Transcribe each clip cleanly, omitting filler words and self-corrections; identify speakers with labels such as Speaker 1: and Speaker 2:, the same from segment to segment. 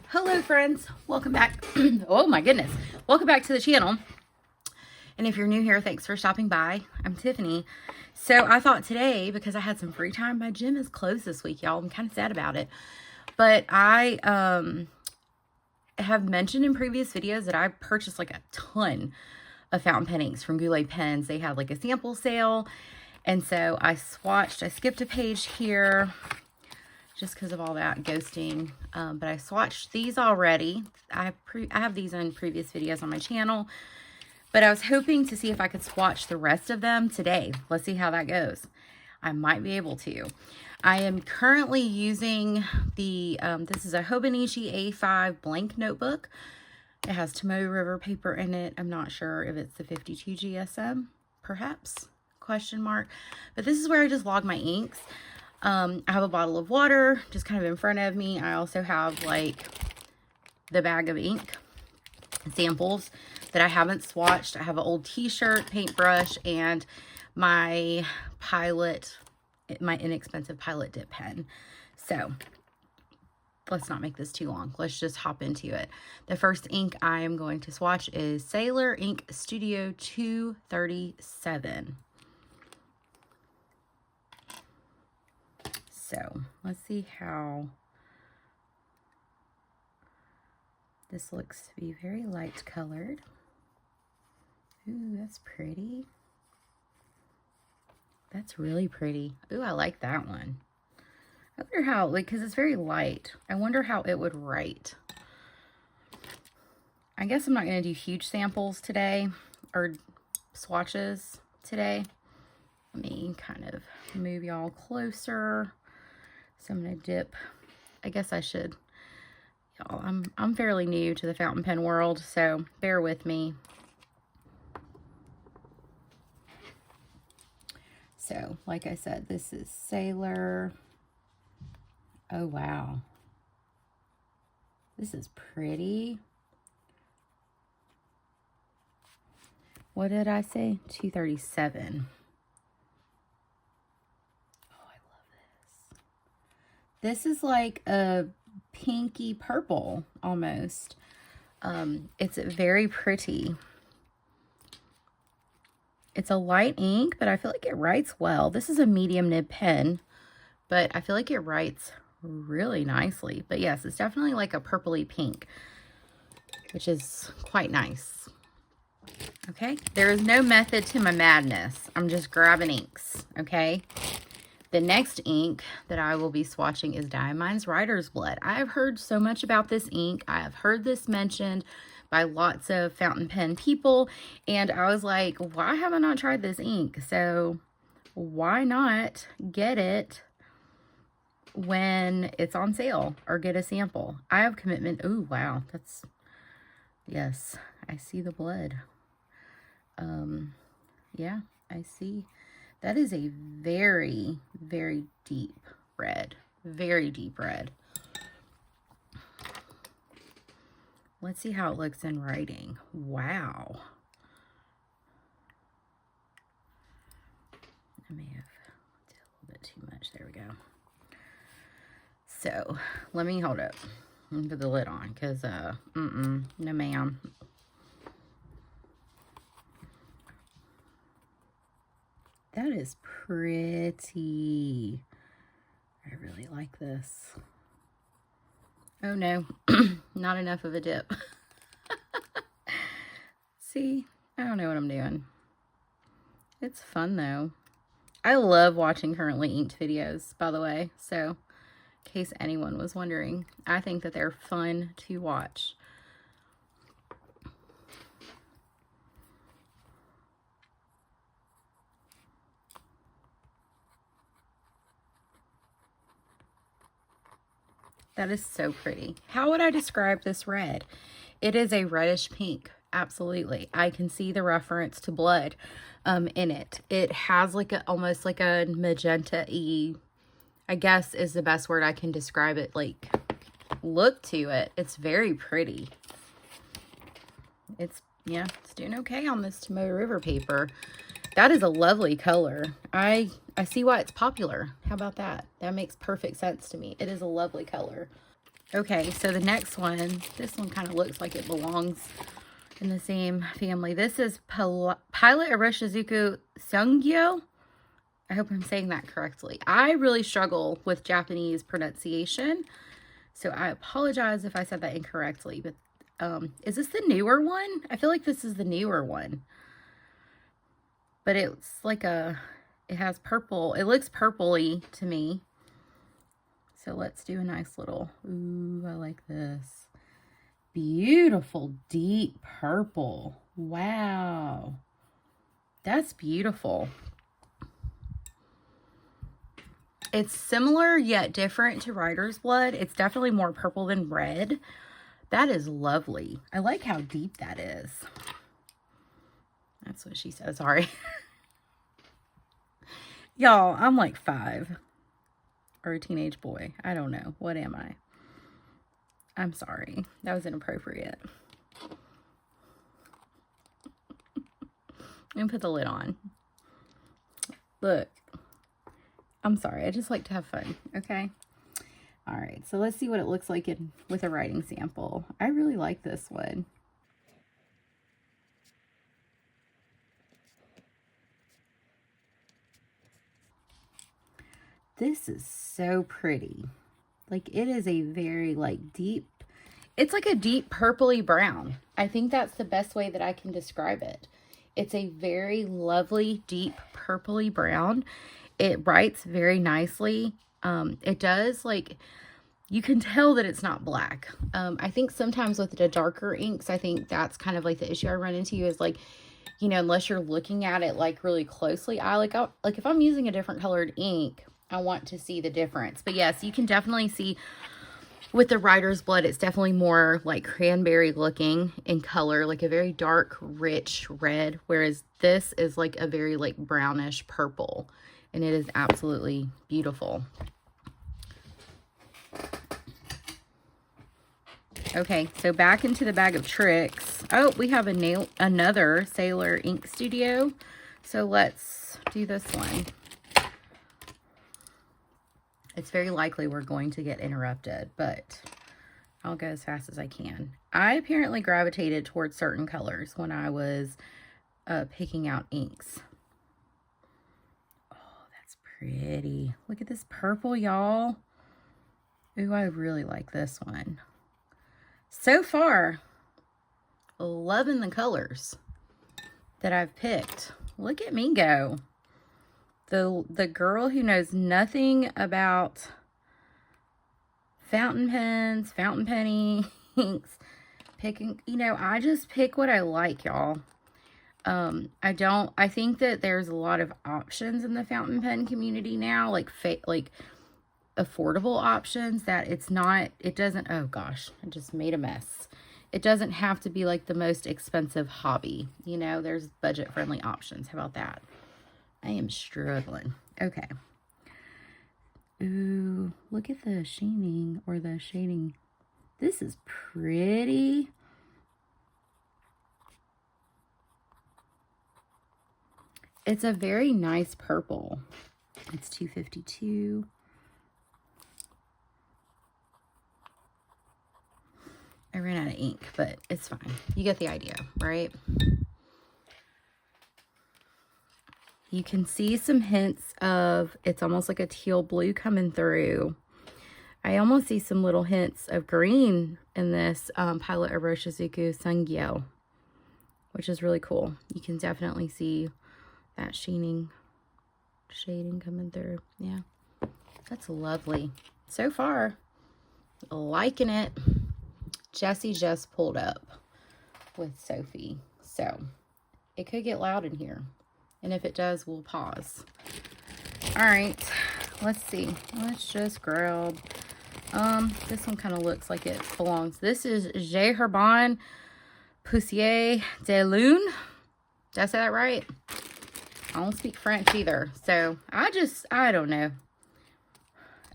Speaker 1: Hello friends, welcome back. Oh my goodness, welcome back to the channel. And if you're new here, thanks for stopping by. I'm Tiffany. So I thought today, because I had some free time, my gym is closed this week, y'all. I'm kind of sad about it. But I have mentioned in previous videos that I purchased like a ton of fountain pen inks from Goulet Pens. They had like a sample sale. And so I swatched, I skipped a page here just because of all that ghosting. But I swatched these already. I have these in previous videos on my channel. But I was hoping to see if I could swatch the rest of them today. Let's see how that goes. I might be able to. I am currently using the, this is a Hobonichi A5 blank notebook. It has Tomoe River paper in it. I'm not sure if it's the 52 GSM, perhaps, question mark. But this is where I just log my inks. I have a bottle of water just kind of in front of me. I also have like the bag of ink samples that I haven't swatched. I have an old t-shirt, paintbrush, and my Pilot, my inexpensive Pilot dip pen. So let's not make this too long. Let's just hop into it. The first ink I am going to swatch is Sailor Ink Studio 237. So let's see how this looks to be very light colored. Ooh, that's pretty. That's really pretty. Ooh, I like that one. I wonder how, like, because it's very light. I wonder how it would write. I guess I'm not going to do huge samples today, or swatches today. Let me kind of move y'all closer. So I'm going to dip. I guess I should. Y'all, I'm fairly new to the fountain pen world, so bear with me. So, like I said, this is Sailor. Oh, wow. This is pretty. What did I say? 237. Oh, I love this. This is like a pinky purple almost. It's very pretty. It's a light ink, but I feel like it writes well. This is a medium nib pen, but I feel like it writes really nicely. But yes, it's definitely like a purpley pink, which is quite nice. Okay, there is no method to my madness. I'm just grabbing inks, okay? The next ink that I will be swatching is Diamine's Writer's Blood. I have heard so much about this ink. I have heard this mentioned by lots of fountain pen people, and I was like, why have I not tried this ink? So why not get it when it's on sale or get a sample? I have commitment. Ooh, wow, that's, yes, I see the blood. Yeah, I see. That is a very, very deep red. Very deep red. Let's see how it looks in writing. Wow. I may have did a little bit too much. There we go. So, let me hold up and put the lid on because, no ma'am. That is pretty. I really like this. Oh no, not enough of a dip. See, I don't know what I'm doing. It's fun though. I love watching currently inked videos, by the way. So, in case anyone was wondering, I think that they're fun to watch. That is so pretty. How would I describe this red? It is a reddish pink. Absolutely. I can see the reference to blood in it. It has like a, almost like a magenta-y, I guess is the best word I can describe it, like look to it. It's very pretty. It's, yeah, it's doing okay on this Tomoe River paper. That is a lovely color. I see why it's popular. How about that? That makes perfect sense to me. It is a lovely color. Okay, so the next one, this one kind of looks like it belongs in the same family. This is Pilot Iroshizuku Sungyo. I hope I'm saying that correctly. I really struggle with Japanese pronunciation, so I apologize if I said that incorrectly. But is this the newer one? I feel like this is the newer one. But it's like it has purple. It looks purpley to me. So let's do a nice little, ooh, I like this. Beautiful deep purple. Wow. That's beautiful. It's similar yet different to Writer's Blood. It's definitely more purple than red. That is lovely. I like how deep that is. That's what she said. Sorry. Y'all, I'm like 5. Or a teenage boy. I don't know. What am I? I'm sorry. That was inappropriate. Let me put the lid on. Look. I'm sorry. I just like to have fun. Okay? Alright. So let's see what it looks like with a writing sample. I really like this one. This is so pretty. Like, it is a very, like, deep, it's like a deep purpley brown. I think that's the best way that I can describe it. It's a very lovely, deep purpley brown. It writes very nicely. It does, like, you can tell that it's not black. I think sometimes with the darker inks, I think that's kind of like the issue I run into is, like, you know, unless you're looking at it, like, really closely. Like if I'm using a different colored ink, I want to see the difference. But yes, you can definitely see with the Writer's Blood, it's definitely more like cranberry looking in color, like a very dark, rich red, whereas this is like a very like brownish purple, and it is absolutely beautiful. Okay, so back into the bag of tricks. Oh, we have another Sailor Ink Studio. So let's do this one. It's very likely we're going to get interrupted, but I'll go as fast as I can. I apparently gravitated towards certain colors when I was picking out inks. Oh, that's pretty. Look at this purple, y'all. Ooh, I really like this one. So far, loving the colors that I've picked. Look at me go. The girl who knows nothing about fountain pens, fountain pen inks, picking, you know, I just pick what I like, y'all. I think that there's a lot of options in the fountain pen community now, like affordable options that it doesn't, oh gosh, I just made a mess. It doesn't have to be like the most expensive hobby. You know, there's budget friendly options. How about that? I am struggling. Okay. Ooh, look at the sheening or the shading. This is pretty. It's a very nice purple. It's $2.52. I ran out of ink, but it's fine. You get the idea, right? You can see some hints of, it's almost like a teal blue coming through. I almost see some little hints of green in this Pilot Iroshizuku Sungyo, which is really cool. You can definitely see that shading coming through. Yeah, that's lovely. So far, liking it. Jessie just pulled up with Sophie, so it could get loud in here. And if it does, we'll pause. All right, let's see. Let's just grab. This one kind of looks like it belongs. This is J. Herbin Poussière de Lune. Did I say that right? I don't speak French either, so I don't know.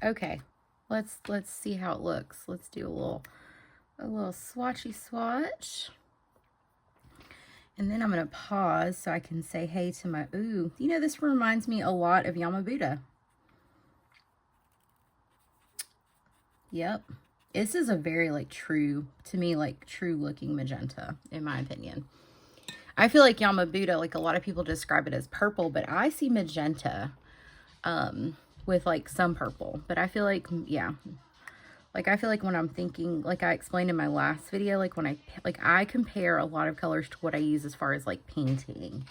Speaker 1: Okay, let's see how it looks. Let's do a little swatchy swatch. And then I'm going to pause so I can say hey to my, ooh, you know, this reminds me a lot of Yamabuda. Yep. This is a very like true, to me, like true looking magenta, in my opinion. I feel like Yamabuta, like a lot of people describe it as purple, but I see magenta with like some purple. But I feel like, yeah, like I feel like when I'm thinking, like I explained in my last video, like when I compare a lot of colors to what I use as far as like painting.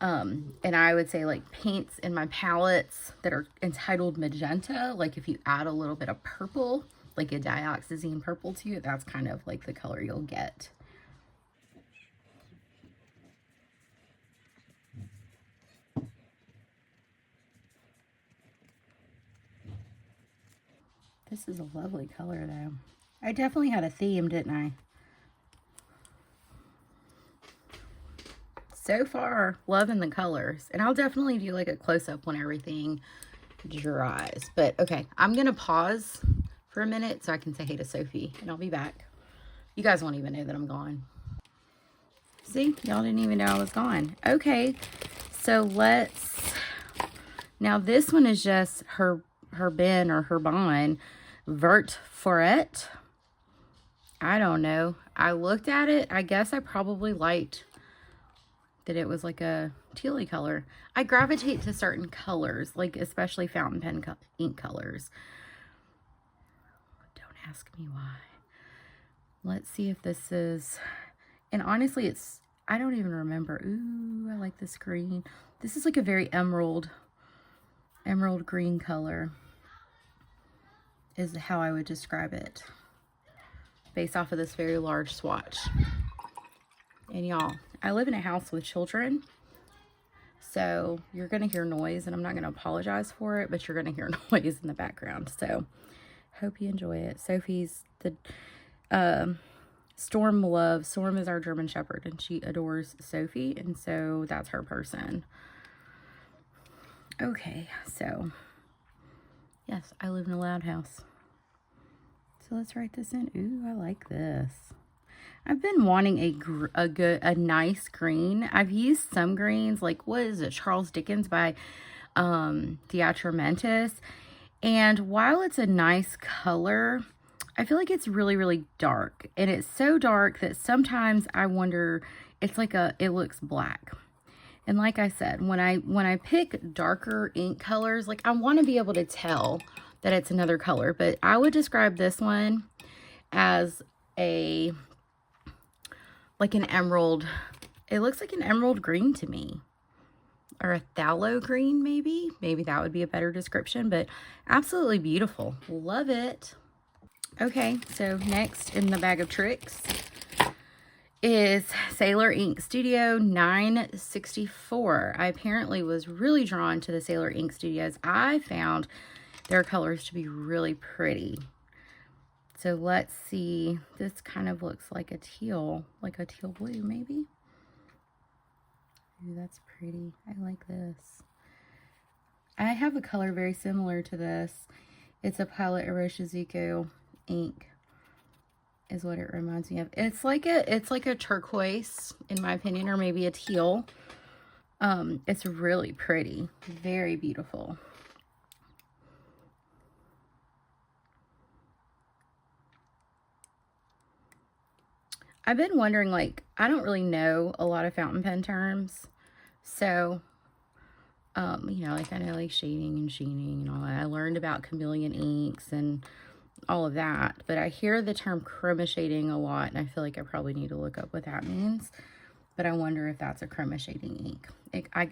Speaker 1: And I would say like paints in my palettes that are entitled magenta, like if you add a little bit of purple, like a dioxazine purple to it, that's kind of like the color you'll get. This is a lovely color though. I definitely had a theme, didn't I? So far, loving the colors. And I'll definitely do like a close-up when everything dries. But okay, I'm going to pause for a minute so I can say hey to Sophie. And I'll be back. You guys won't even know that I'm gone. See? Y'all didn't even know I was gone. Okay, so now this one is just her Ben or her Bon Vert Foret. I don't know. I looked at it. I guess I probably liked that it was like a tealy color. I gravitate to certain colors, like especially fountain pen ink colors. Don't ask me why. Let's see if this is, and honestly I don't even remember. Ooh, I like this green. This is like a very emerald green color is how I would describe it based off of this very large swatch. And y'all, I live in a house with children, so you're going to hear noise, and I'm not going to apologize for it, but you're going to hear noise in the background. So hope you enjoy it. Sophie's the Storm loves. Storm is our German Shepherd, and she adores Sophie, and so that's her person. Okay, so yes, I live in a loud house. So let's write this in. Ooh, I like this. I've been wanting a nice green. I've used some greens, like what is it, Charles Dickens by Diatramentis. And while it's a nice color, I feel like it's really, really dark. And it's so dark that sometimes I wonder, it's like it looks black. And like I said, when I pick darker ink colors, like I want to be able to tell that it's another color. But I would describe this one as like an emerald. It looks like an emerald green to me, or a phthalo green, maybe that would be a better description, but absolutely beautiful. Love it. Okay, so next in the bag of tricks is Sailor Ink Studio 964. I apparently was really drawn to the Sailor Ink Studios. I found their colors to be really pretty. So let's see, this kind of looks like a teal blue maybe. Ooh, that's pretty. I like this. I have a color very similar to this. It's a Pilot Iroshizuku ink is what it reminds me of. It's like a turquoise in my opinion, or maybe a teal. It's really pretty, very beautiful. I've been wondering, like, I don't really know a lot of fountain pen terms. So, you know, like I know like shading and sheening and all that. I learned about chameleon inks and all of that. But I hear the term chroma shading a lot, and I feel like I probably need to look up what that means. But I wonder if that's a chroma shading ink.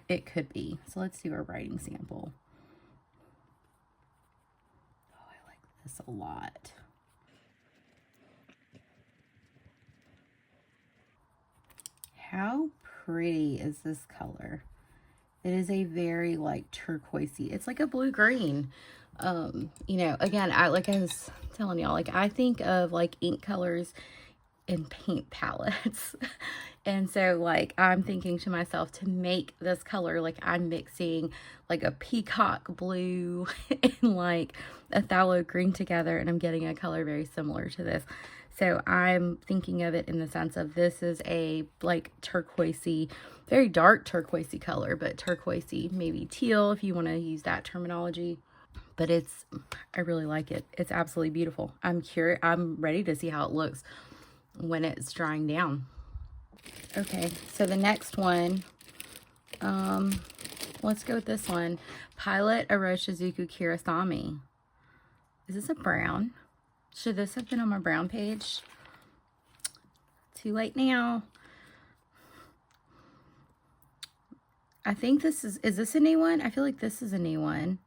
Speaker 1: It could be. So let's do a writing sample. Oh, I like this a lot. How pretty is this color? It is a very like turquoisey. It's like a blue-green. You know, again, like I was telling y'all, like I think of like ink colors in paint palettes. And so like I'm thinking to myself, to make this color, like I'm mixing like a peacock blue and like a phthalo green together, and I'm getting a color very similar to this. So I'm thinking of it in the sense of this is a like turquoisey, very dark turquoisey color, but turquoisey, maybe teal if you want to use that terminology. but I really like it. It's absolutely beautiful. I'm ready to see how it looks when it's drying down. Okay, so the next one, let's go with this one. Pilot Aroshizuku Kirasami. Is this a brown? Should this have been on my brown page? Too late now. I think this is this a new one? I feel like this is a new one.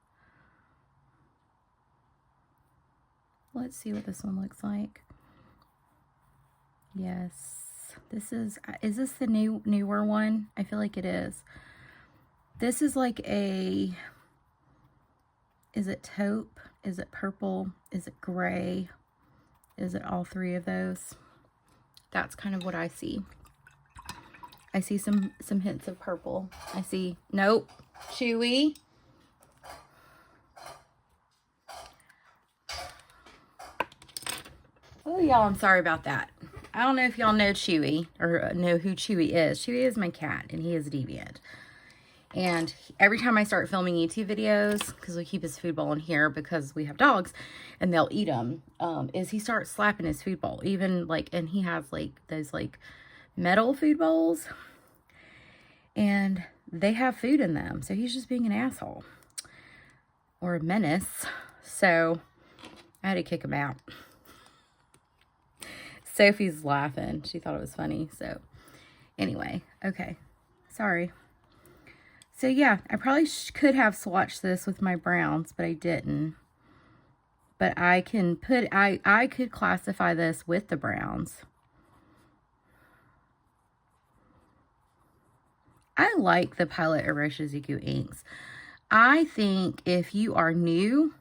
Speaker 1: Let's see what this one looks like. Yes, this is this the newer one? I feel like it is. This is like a, is it taupe? Is it purple? Is it gray? Is it all three of those? That's kind of what I see. I see some hints of purple. I see, nope, chewy. Oh, y'all, I'm sorry about that. I don't know if y'all know Chewy or know who Chewy is. Chewy is my cat, and he is deviant. And every time I start filming YouTube videos, because we keep his food bowl in here because we have dogs, and they'll eat them, is he starts slapping his food bowl. Even, like, and he has, like, those, like, metal food bowls. And they have food in them. So he's just being an asshole. Or a menace. So I had to kick him out. Sophie's laughing. She thought it was funny. So anyway, okay. Sorry. So yeah, I probably could have swatched this with my browns, but I didn't. But I can put, I could classify this with the browns. I like the Pilot Aroshizuku inks. I think if you are new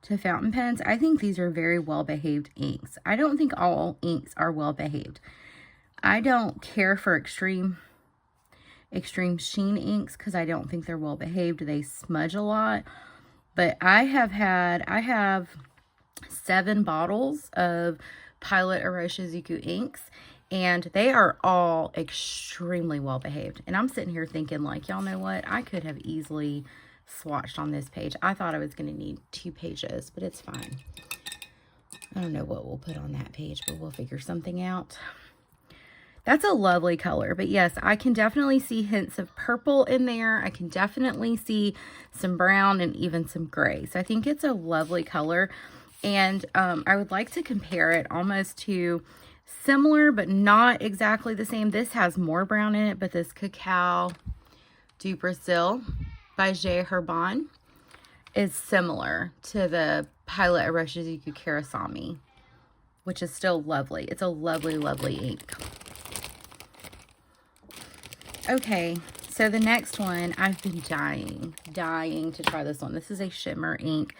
Speaker 1: to fountain pens, I think these are very well-behaved inks. I don't think all inks are well-behaved. I don't care for extreme sheen inks because I don't think they're well-behaved. They smudge a lot. But I have 7 bottles of Pilot Aroshizuku inks, and they are all extremely well behaved. And I'm sitting here thinking, like, y'all know what? I could have easily swatched on this page. I thought I was going to need 2 pages, but it's fine. I don't know what we'll put on that page, but we'll figure something out. That's a lovely color. But yes, I can definitely see hints of purple in there. I can definitely see some brown and even some gray. So I think it's a lovely color. And I would like to compare it almost to similar, but not exactly the same. This has more brown in it, but this Cacao du Brazil by J. Herbon is similar to the Pilot Aroshizuku Kirasami, which is still lovely. It's a lovely, lovely ink. Okay, so the next one, I've been dying to try this one. This is a shimmer ink.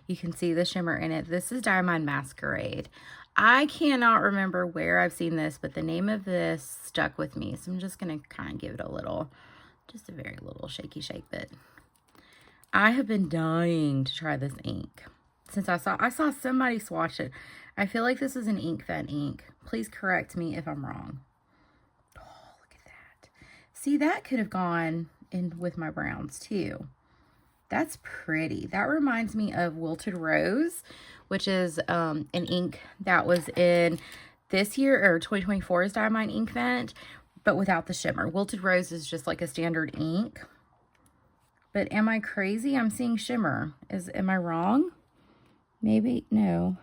Speaker 1: You can see the shimmer in it. This is Diamond Masquerade. I cannot remember where I've seen this, but the name of this stuck with me. So I'm just going to kind of give it a little, just a very little shaky shake. But I have been dying to try this ink since I saw somebody swatch it. I feel like this is an Ink Vet ink. Please correct me if I'm wrong. Oh, look at that. See, that could have gone in with my browns too. That's pretty. That reminds me of Wilted Rose, which is an ink that was in this year, or 2024's Diamond Ink Vent, but without the shimmer. Wilted Rose is just like a standard ink. But am I crazy? I'm seeing shimmer. Am I wrong? Maybe, no.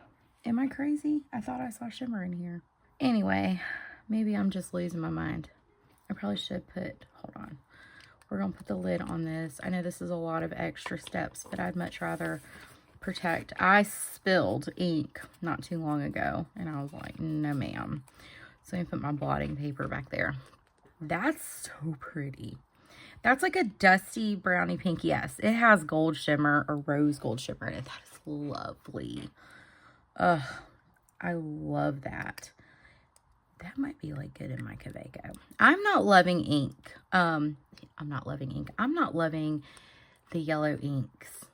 Speaker 1: Am I crazy? I thought I saw shimmer in here. Anyway, maybe I'm just losing my mind. I probably should put, hold on. We're going to put the lid on this. I know this is a lot of extra steps, but I'd much rather protect. I spilled ink not too long ago, and I was like, no ma'am. So I'm going to put my blotting paper back there. That's so pretty. That's like a dusty brownie pink. Yes, it has gold shimmer or rose gold shimmer in it. That is lovely. Ugh, I love that. That might be like good in my Kaweco. I'm not loving ink. I'm not loving the yellow inks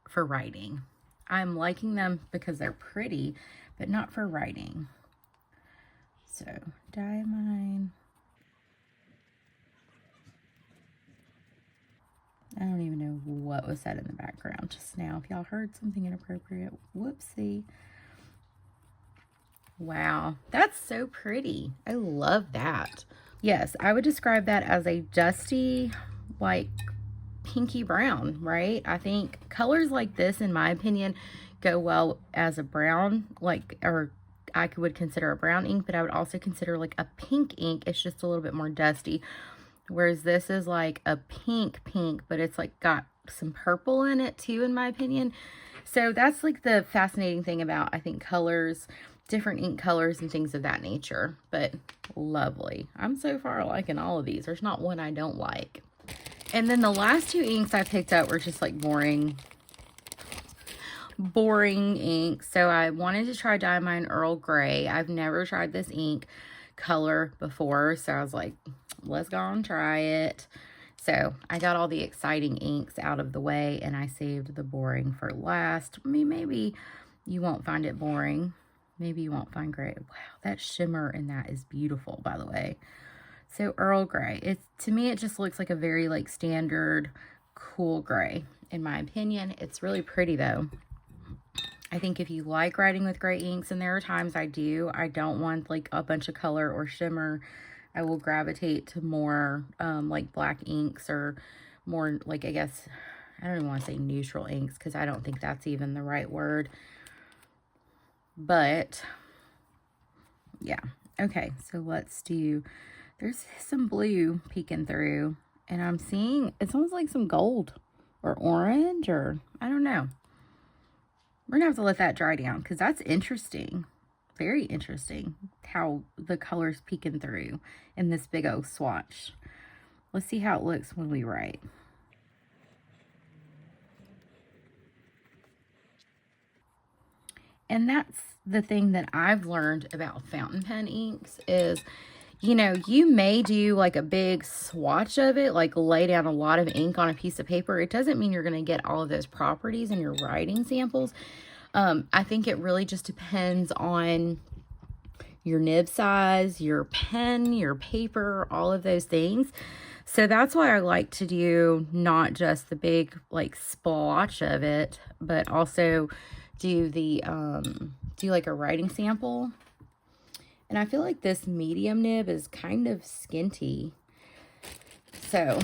Speaker 1: for writing. I'm liking them because they're pretty, but not for writing. So, Diamond. I don't even know what was said in the background just now. If y'all heard something inappropriate, whoopsie. Wow, that's so pretty. I love that. Yes, I would describe that as a dusty, like pinky brown, right? I think colors like this, in my opinion, go well as a brown, like, or I would consider a brown ink, but I would also consider like a pink ink. It's just a little bit more dusty. Whereas this is like a pink, but it's like got some purple in it too, in my opinion. So that's like the fascinating thing about, I think, colors, different ink colors and things of that nature. But lovely. I'm so far liking all of these. There's not one I don't like. And then the last two inks I picked up were just like boring ink. So I wanted to try Diamine Earl Grey. I've never tried this ink color before, so I was like, let's go and try it. So I got all the exciting inks out of the way, and I saved the boring for last. I mean, maybe you won't find it boring. Maybe you won't find gray. Wow, that shimmer in that is beautiful, by the way. So Earl Grey, it's, to me, it just looks like a very like standard cool gray, in my opinion. It's really pretty though. I think if you like writing with gray inks, and there are times I don't want like a bunch of color or shimmer, I will gravitate to more like black inks, or more like, I guess, I don't even want to say neutral inks, because I don't think that's even the right word. But yeah, okay, so let's do, there's some blue peeking through, and I'm seeing, it's almost like some gold or orange, or I don't know. We're gonna have to let that dry down, because that's interesting. Very interesting how the color's peeking through in this big old swatch. Let's see how it looks when we write. And that's the thing that I've learned about fountain pen inks is, you know, you may do like a big swatch of it, like lay down a lot of ink on a piece of paper. It doesn't mean you're going to get all of those properties in your writing samples. I think it really just depends on your nib size, your pen, your paper, all of those things. So that's why I like to do not just the big like splotch of it, but also do the do like a writing sample. And I feel like this medium nib is kind of skinty, so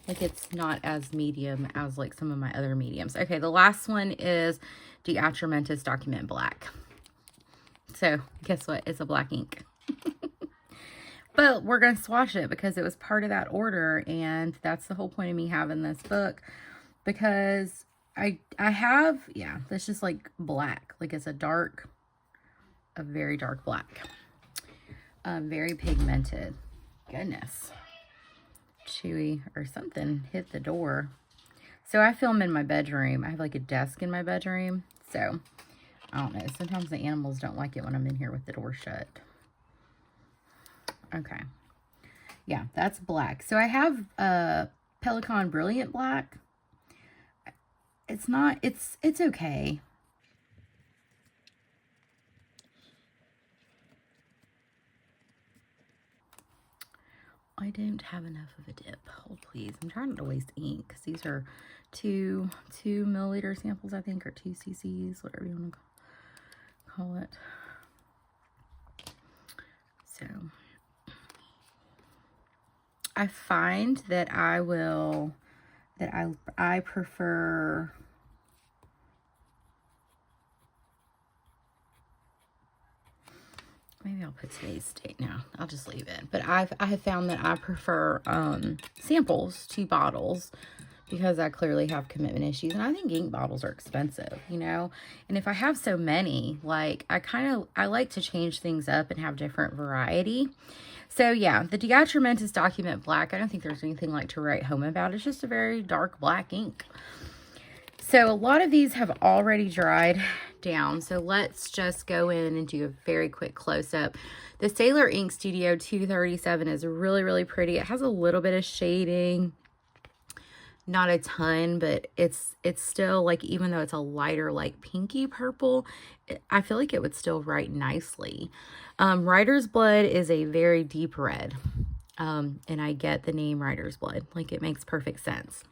Speaker 1: like it's not as medium as like some of my other mediums. Okay, the last one is the Atramentis Document Black. So guess what? It's a black ink. But we're going to swatch it because it was part of that order, and that's the whole point of me having this book, because I have, yeah, that's just like black. Like it's a very dark black. Very pigmented. Goodness. Chewy or something hit the door. So I film in my bedroom. I have like a desk in my bedroom. So I don't know. Sometimes the animals don't like it when I'm in here with the door shut. Okay. Yeah, that's black. So I have Pelican Brilliant Black. It's not, it's okay. I don't have enough of a dip. Hold please. I'm trying not to waste ink, because these are two milliliter samples, I think, or 2 cc's, whatever you want to call it. So I find that I prefer maybe I'll put today's date now. I'll just leave it. But I have found that I prefer samples to bottles, because I clearly have commitment issues, and I think ink bottles are expensive, you know. And if I have so many, like I like to change things up and have different variety. So yeah, the Atramentis Document Black, I don't think there's anything like to write home about. It's just a very dark black ink. So a lot of these have already dried down. So let's just go in and do a very quick close-up. The Sailor Ink Studio 237 is really, really pretty. It has a little bit of shading. Not a ton, but it's still like, even though it's a lighter like pinky purple, I feel like it would still write nicely. Writer's Blood is a very deep red. And I get the name Writer's Blood. Like, it makes perfect sense.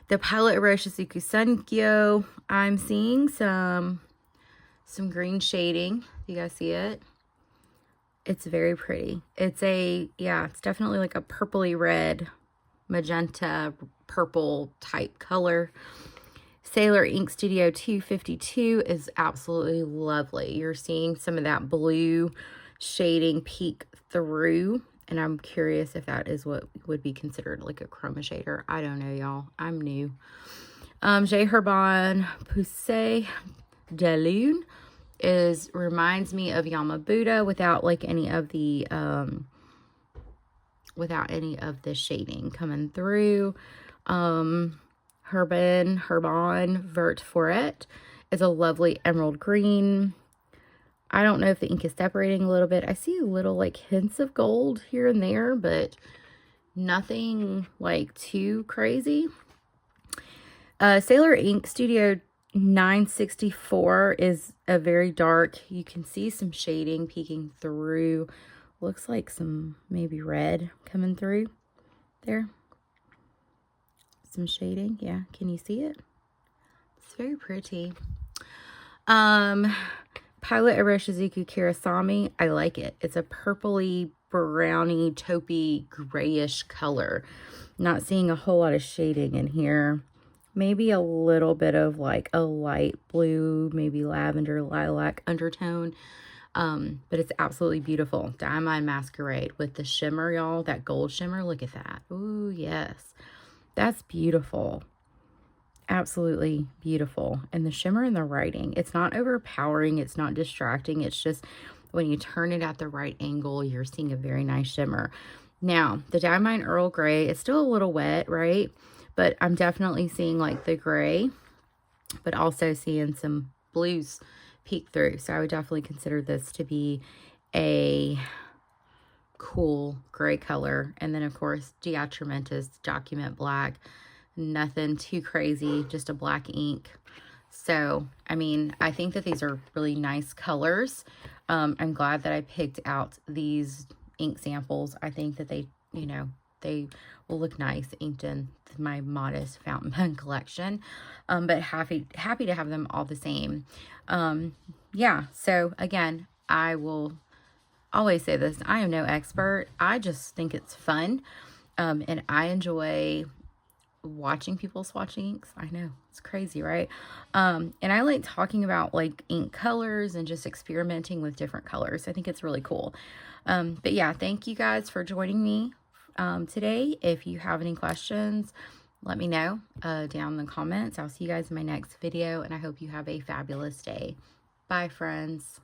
Speaker 1: The Palette Iroshizuku Sungyo, I'm seeing some green shading. You guys see it? It's very pretty. It's it's definitely like a purpley red, magenta, purple type color. Sailor Ink Studio 252 is absolutely lovely. You're seeing some of that blue shading peek through, and I'm curious if that is what would be considered like a chroma shader. I don't know, y'all. I'm new. J. Herbin Poussé de Lune reminds me of Yamabuda without like any of the shading coming through. Herbin Vert Foret is a lovely emerald green. I don't know if the ink is separating a little bit. I see little like hints of gold here and there, but nothing like too crazy. Sailor Ink Studio 964 is a very dark. You can see some shading peeking through. Looks like some maybe red coming through there. Some shading. Yeah, can you see it? It's very pretty. Pilot Iroshizuku Kirasami. I like it. It's a purpley, browny, taupey, grayish color. Not seeing a whole lot of shading in here. Maybe a little bit of like a light blue, maybe lavender, lilac undertone. But it's absolutely beautiful. Diamond Masquerade with the shimmer, y'all. That gold shimmer. Look at that. Ooh, yes. That's beautiful. Absolutely beautiful. And the shimmer in the writing, it's not overpowering. It's not distracting. It's just when you turn it at the right angle, you're seeing a very nice shimmer. Now, the Diamond Earl Grey, it's still a little wet, right? But I'm definitely seeing like the gray, but also seeing some blues peek through. So I would definitely consider this to be a cool gray color. And then of course Diatramentus Document Black, nothing too crazy, just a black ink. So I mean, I think that these are really nice colors. I'm glad that I picked out these ink samples. I think that they, you know, they will look nice inked in my modest fountain pen collection. But happy to have them all the same. Yeah, so again, I will always say this, I am no expert. I just think it's fun. And I enjoy watching people swatch inks. I know, it's crazy, right? And I like talking about like ink colors and just experimenting with different colors. I think it's really cool. But yeah, thank you guys for joining me today. If you have any questions, let me know down in the comments. I'll see you guys in my next video, and I hope you have a fabulous day. Bye, friends.